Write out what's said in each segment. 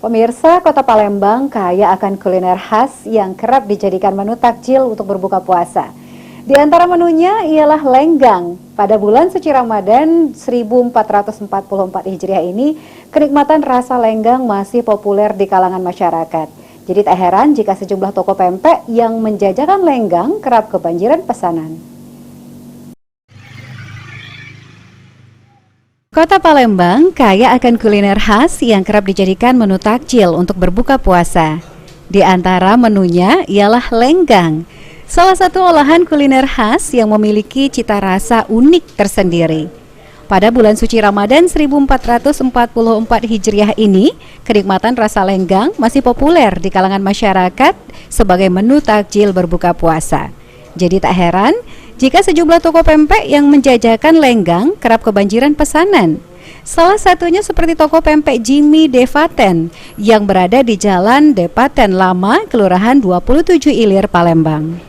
Pemirsa, Kota Palembang kaya akan kuliner khas yang kerap dijadikan menu takjil untuk berbuka puasa. Di antara menunya ialah lenggang. Pada bulan suci Ramadan 1444 Hijriah ini, kenikmatan rasa lenggang masih populer di kalangan masyarakat. Jadi tak heran jika sejumlah toko pempek yang menjajakan lenggang kerap kebanjiran pesanan. Kota Palembang kaya akan kuliner khas yang kerap dijadikan menu takjil untuk berbuka puasa. Di antara menunya ialah lenggang, salah satu olahan kuliner khas yang memiliki cita rasa unik tersendiri. Pada bulan suci Ramadan 1444 Hijriah ini, kenikmatan rasa lenggang masih populer di kalangan masyarakat sebagai menu takjil berbuka puasa. Jadi tak heran jika sejumlah toko pempek yang menjajakan lenggang kerap kebanjiran pesanan. Salah satunya seperti toko pempek Jimmy Devaten yang berada di Jalan Depaten Lama, Kelurahan 27 Ilir, Palembang.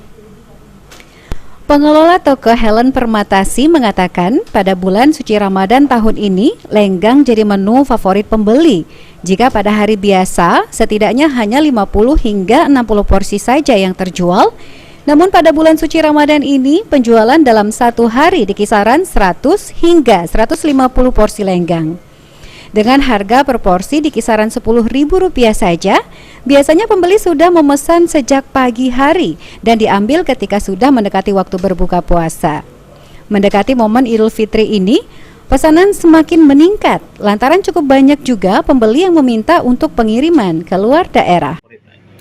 Pengelola toko Helen Permatasi mengatakan pada bulan suci Ramadan tahun ini, lenggang jadi menu favorit pembeli. Jika pada hari biasa, setidaknya hanya 50 hingga 60 porsi saja yang terjual, namun pada bulan suci Ramadan ini, penjualan dalam satu hari di kisaran 100 hingga 150 porsi lenggang. Dengan harga per porsi di kisaran Rp10.000 saja, biasanya pembeli sudah memesan sejak pagi hari dan diambil ketika sudah mendekati waktu berbuka puasa. Mendekati momen Idul Fitri ini, pesanan semakin meningkat lantaran cukup banyak juga pembeli yang meminta untuk pengiriman ke luar daerah.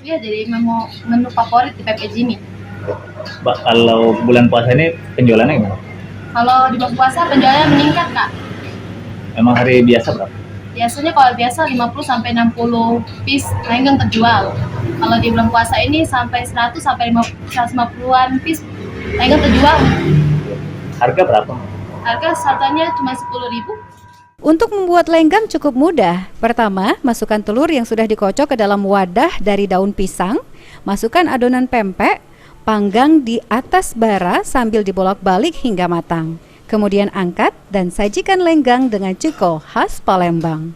Iya, jadi menu favorit di pempek Jimmy. Kalau bulan puasa ini penjualannya gimana? Kalau di bulan puasa penjualannya meningkat, Kak. Emang hari biasa berapa? Biasanya kalau biasa 50-60 piece lenggang terjual. Kalau di bulan puasa ini sampai 100-150-an piece lenggang terjual. Harga berapa? Harga satunya cuma Rp10.000. Untuk membuat lenggang cukup mudah. Pertama, masukkan telur yang sudah dikocok ke dalam wadah dari daun pisang, masukkan adonan pempek, panggang di atas bara sambil dibolak-balik hingga matang. Kemudian angkat dan sajikan lenggang dengan cuko khas Palembang.